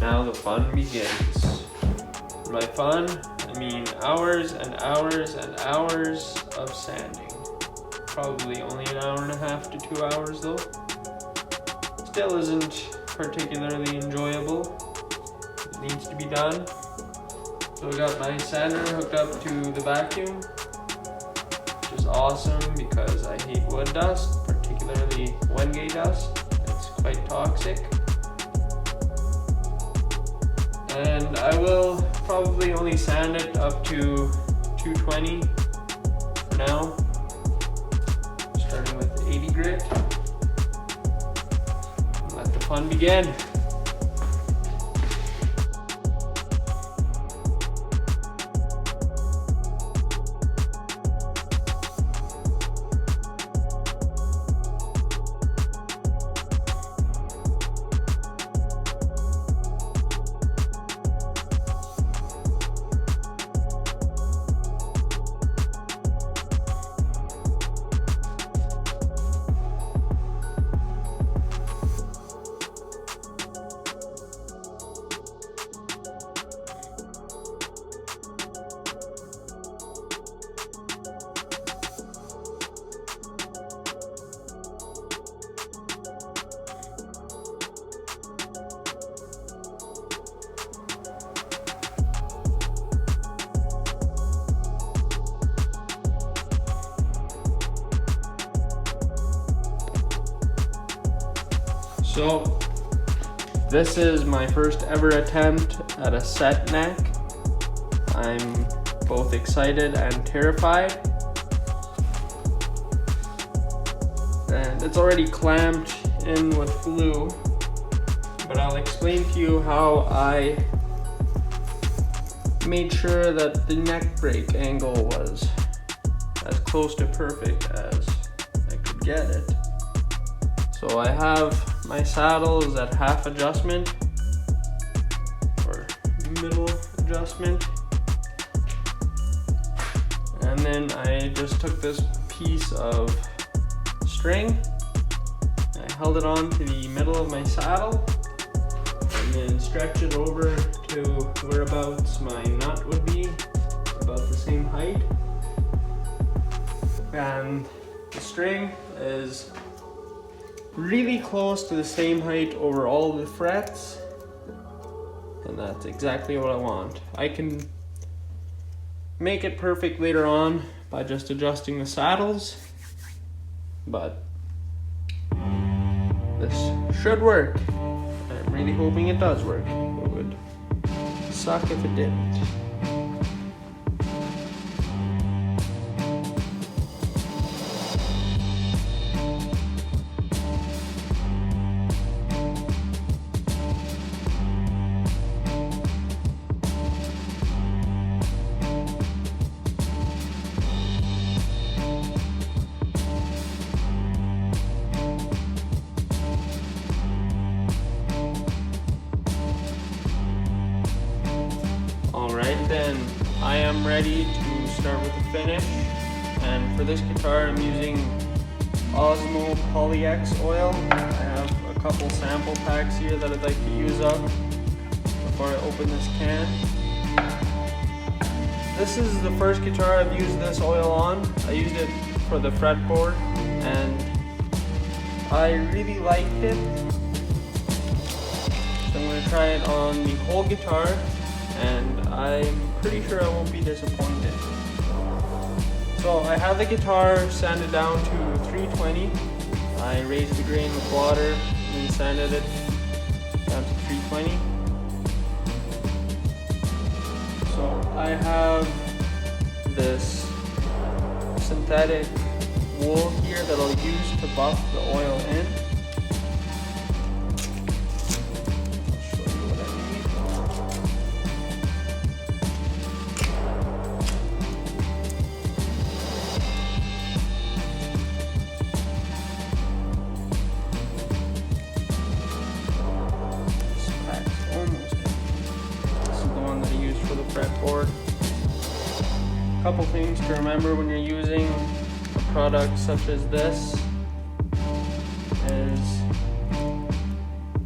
Now the fun begins. By fun, I mean hours and hours and hours of sanding. Probably only an hour and a half to 2 hours though. Still isn't particularly enjoyable. It needs to be done. So I got my sander hooked up to the vacuum, which is awesome because I hate wood dust, particularly Wenge dust. It's quite toxic. And I will probably only sand it up to 220 for now, starting with 80 grit. Let the fun begin. So this is my first ever attempt at a set neck. I'm both excited and terrified. And it's already clamped in with glue, but I'll explain to you how I made sure that the neck break angle was as close to perfect as I could get it. So I have my saddle is at half adjustment or middle adjustment, and then I just took this piece of string, I held it on to the middle of my saddle and then stretched it over to whereabouts my nut would be, about the same height. And the string is really close to the same height over all the frets, and that's exactly what I want. I can make it perfect later on by just adjusting the saddles, but this should work. I'm really hoping it does work. It would suck if it didn't. Alright then, I am ready to start with the finish, and for this guitar I'm using Osmo Poly-X oil. I have a couple sample packs here that I'd like to use up before I open this can. This is the first guitar I've used this oil on. I used it for the fretboard and I really liked it. So I'm going to try it on the whole guitar, and I'm pretty sure I won't be disappointed. So I have the guitar sanded down to 320. I raised the grain with water and sanded it down to 320. So I have this synthetic wool here that I'll use to buff the oil in. Fretboard. A couple things to remember when you're using a product such as this is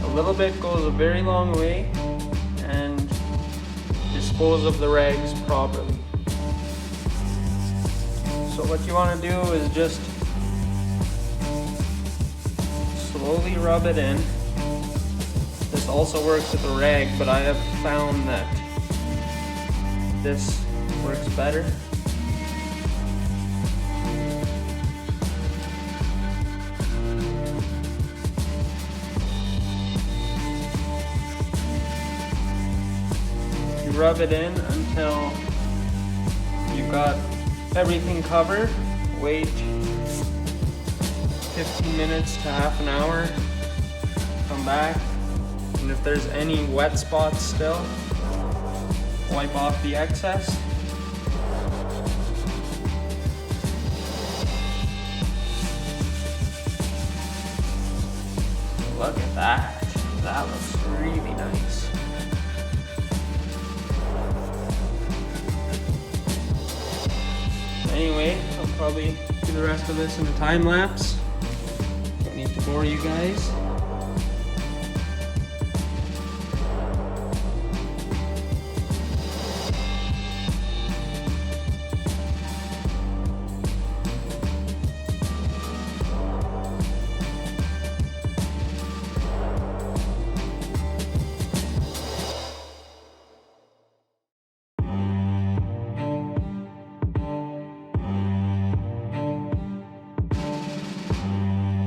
a little bit goes a very long way. dispose of the rags properly. So what you want to do is just slowly rub it in. This also works with a rag, but I have found that this works better. You rub it in until you've got everything covered. Wait 15 minutes to half an hour. Come back, and if there's any wet spots still, wipe off the excess. Look at that. That looks really nice. Anyway, I'll probably do the rest of this in a time lapse. Don't need to bore you guys.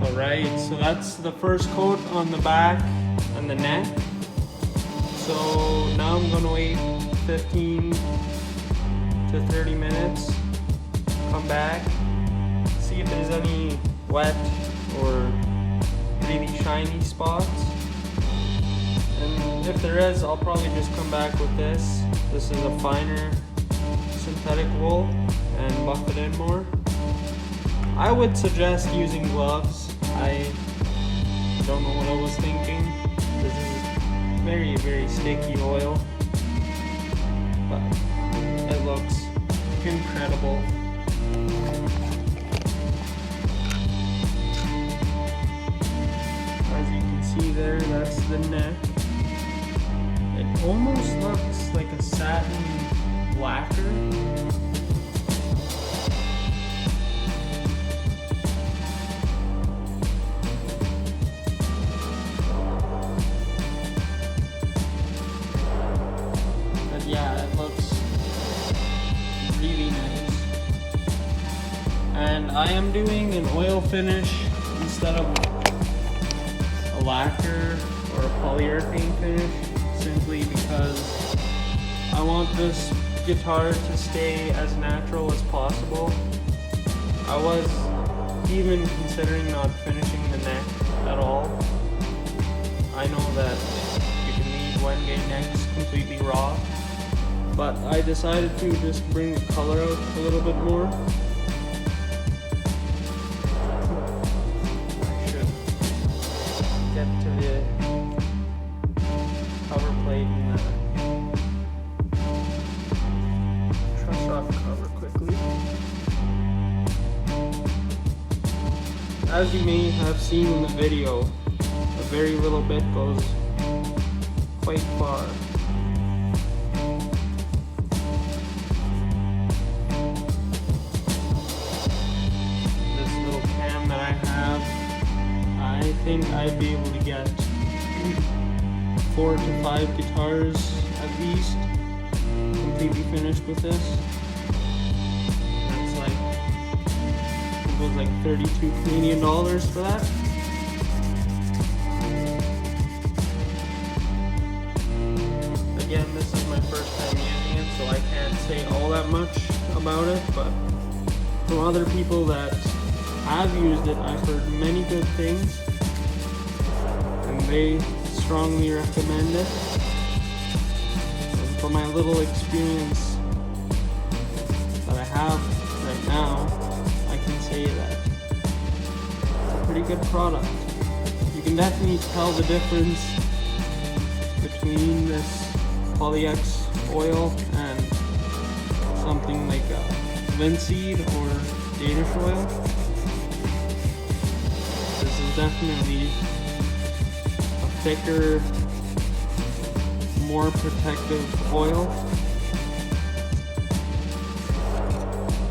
Alright, so that's the first coat on the back and the neck. So now I'm going to wait 15 to 30 minutes, come back, see if there's any wet or really shiny spots. And if there is, I'll probably just come back with this. This is a finer synthetic wool, and buff it in more. I would suggest using gloves. I don't know what I was thinking. This is very, very sticky oil, but it looks incredible. As you can see there, that's the neck. It almost looks like a satin lacquer. Yeah, it looks really nice. And I am doing an oil finish instead of a lacquer or a polyurethane finish, simply because I want this guitar to stay as natural as possible. I was even considering not finishing the neck at all. I know that you can leave Wenge necks completely raw, but I decided to just bring the color out a little bit more. I should get to the cover plate and truss off cover quickly. As you may have seen in the video, a very little bit goes quite far. I think I'd be able to get 4 to 5 guitars at least completely finished with this. That's like, it was like 32 Canadian dollars for that. Again, this is my first time using it, so I can't say all that much about it, but from other people that have used it, I've heard many good things, and they strongly recommend it. And from my little experience that I have right now, I can say that it's a pretty good product. You can definitely tell the difference between this Poly-X oil and something like linseed or Danish oil. This is definitely a thicker, more protective oil,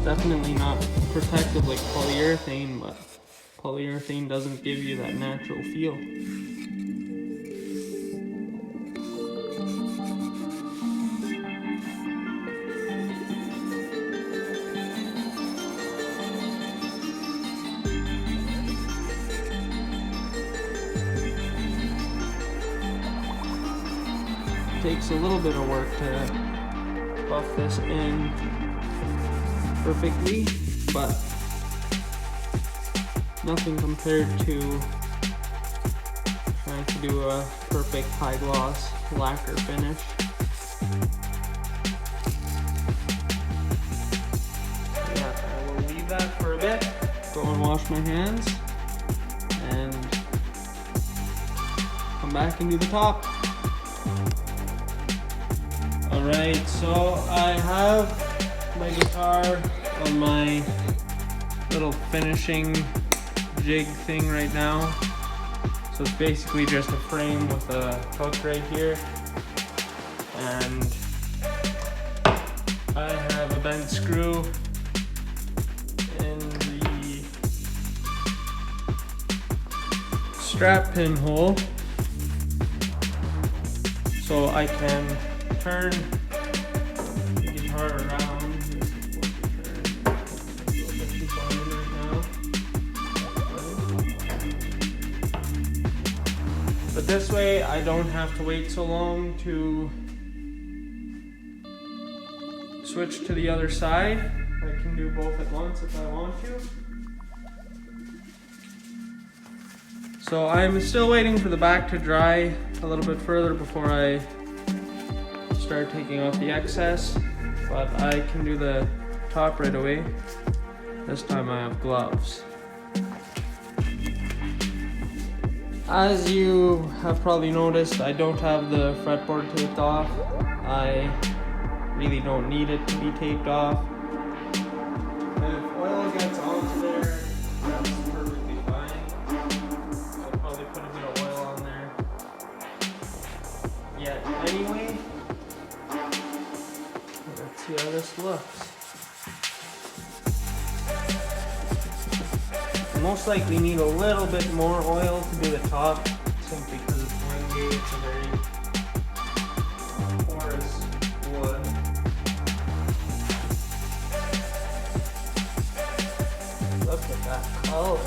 definitely not protective like polyurethane, but polyurethane doesn't give you that natural feel. Takes a little bit of work to buff this in perfectly, but nothing compared to trying to do a perfect high gloss lacquer finish. Yeah, I will leave that for a bit, go and wash my hands, and come back and do the top. Alright, so I have my guitar on my little finishing jig thing right now. So it's basically just a frame with a hook right here. And I have a bent screw in the strap pin hole, so I can turn the guitar around. But this way I don't have to wait so long to switch to the other side. I can do both at once if I want to. So I'm still waiting for the back to dry a little bit further before I start taking off the excess, but I can do the top right away. This time I have gloves. As you have probably noticed, I don't have the fretboard taped off. I really don't need it to be taped off. If oil gets onto there, that's perfectly fine. I'll probably put a bit of oil on there. Yet anyway, let's see how this looks. Most likely need a little bit more oil to do the top, simply because it's Wenge. It's a very porous wood. Look at that color.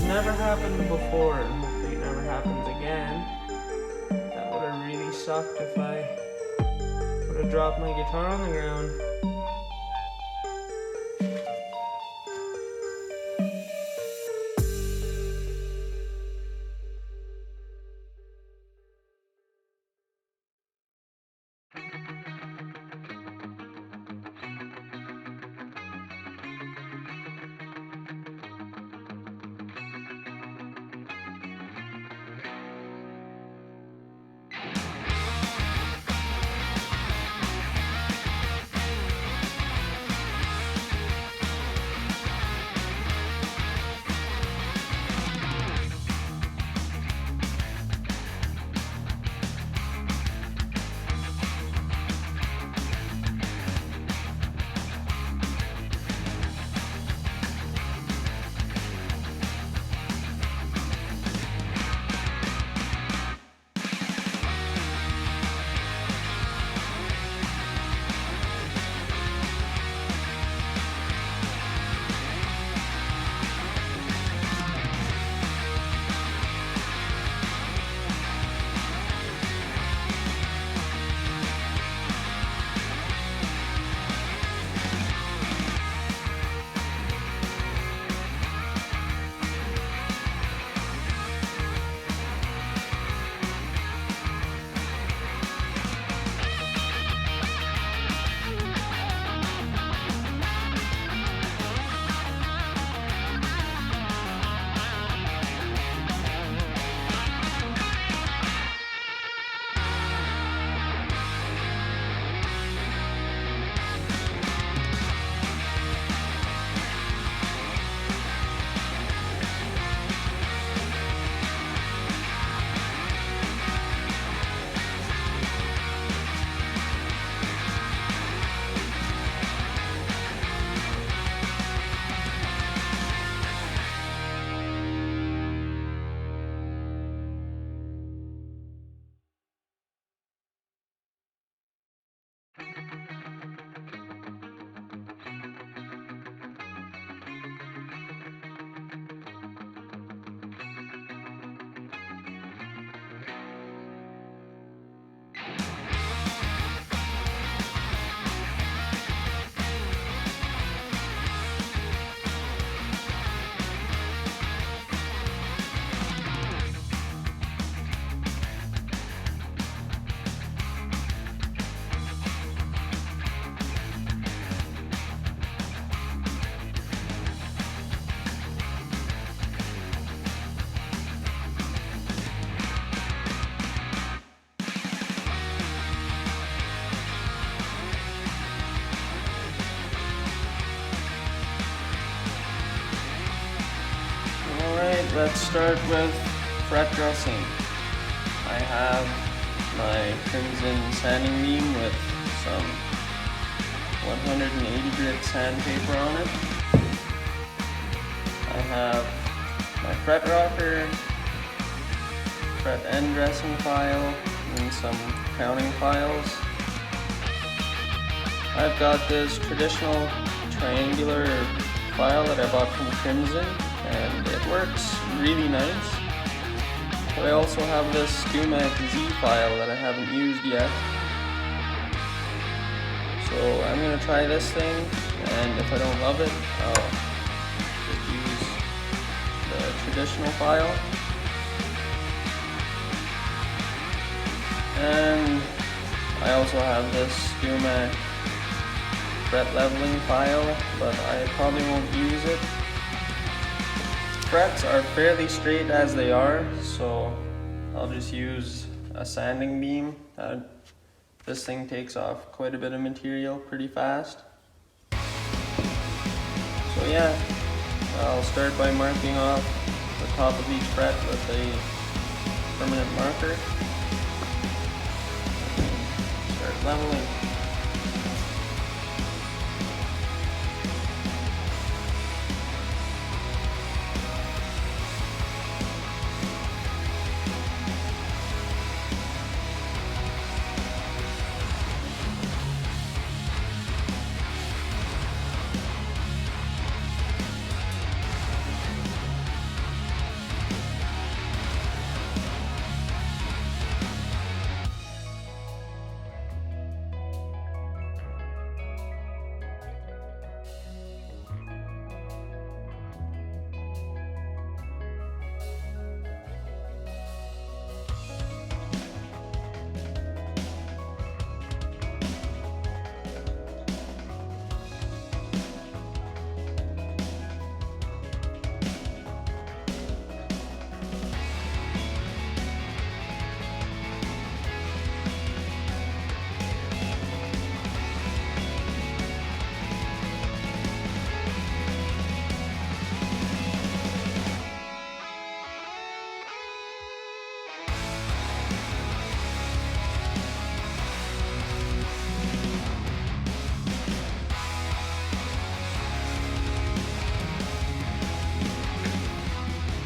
Never happened before, and hopefully it never happens again. That would have really sucked if I would have dropped my guitar on the ground. let's start with fret dressing. I have my Crimson sanding beam with some 180 grit sandpaper on it. I have my fret rocker, fret end dressing file, and some crowning files. I've got this traditional triangular file that I bought from Crimson, and it works really nice. But I also have this StewMac Z file that I haven't used yet. So I'm going to try this thing, and if I don't love it, I'll just use the traditional file. And I also have this StewMac fret leveling file, but I probably won't use it. Frets are fairly straight as they are, so I'll just use a sanding beam. This thing takes off quite a bit of material pretty fast. So yeah, I'll start by marking off the top of each fret with a permanent marker. Start leveling.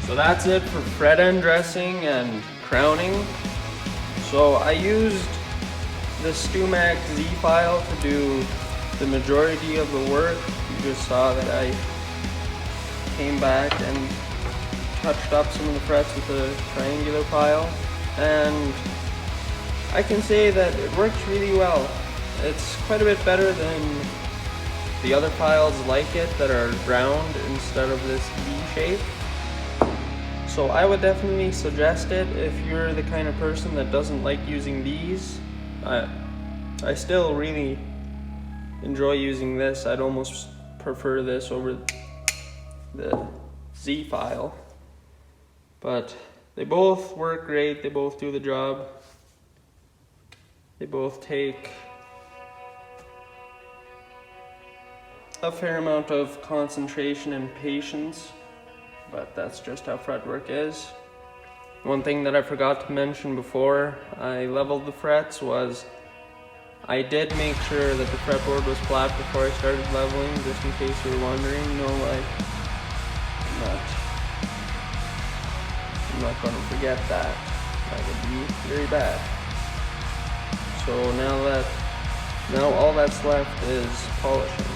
So that's it for fret end dressing and crowning. So I used the StewMac Z file to do the majority of the work. You just saw that I came back and touched up some of the frets with the triangular file, and I can say that it works really well. It's quite a bit better than the other files like it that are round instead of this V shape. So I would definitely suggest it if you're the kind of person that doesn't like using these. I still really enjoy using this. I'd almost prefer this over the Z file. But they both work great, they both do the job. They both take a fair amount of concentration and patience, but that's just how fretwork is. One thing that I forgot to mention before I leveled the frets was I did make sure that the fretboard was flat before I started leveling, just in case you were wondering. No, I'm not going to forget that. That would be very bad. So now all that's left is polishing.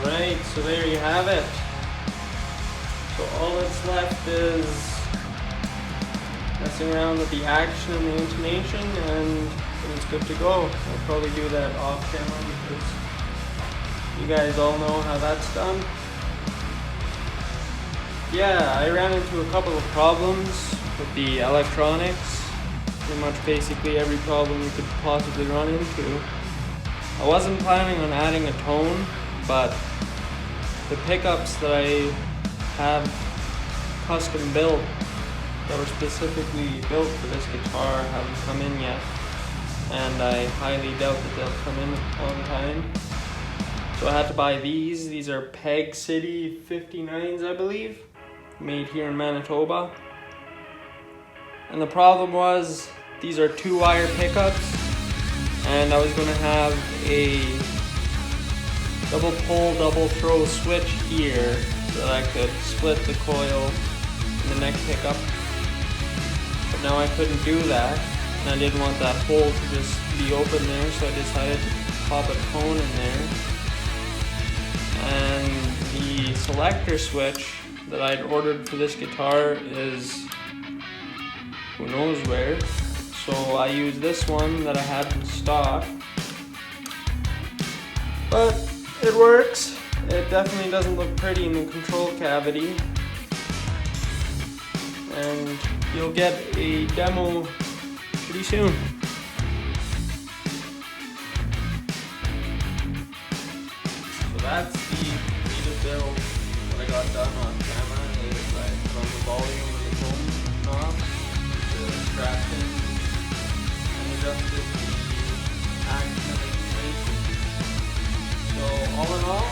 Alright, so there you have it. So all that's left is messing around with the action and the intonation, and it's good to go. I'll probably do that off camera because you guys all know how that's done. Yeah, I ran into a couple of problems with the electronics. Pretty much basically every problem you could possibly run into. I wasn't planning on adding a tone, but the pickups that I have custom built that were specifically built for this guitar haven't come in yet, and I highly doubt that they'll come in on time. So I had to buy these. These are Peg City 59s, I believe, made here in Manitoba. And the problem was these are 2-wire pickups, and I was going to have a double pull, double throw switch here so that I could split the coil in the neck pickup. But now I couldn't do that, and I didn't want that hole to just be open there, so I decided to pop a tone in there. And the selector switch that I'd ordered for this guitar is who knows where, so I used this one that I had in stock. But it works. It definitely doesn't look pretty in the control cavity, and you'll get a demo pretty soon. So that's the build. What I got done on camera is I put on the volume of the tone knob, the scratch in, and adjusted the action and intonation. So all in all,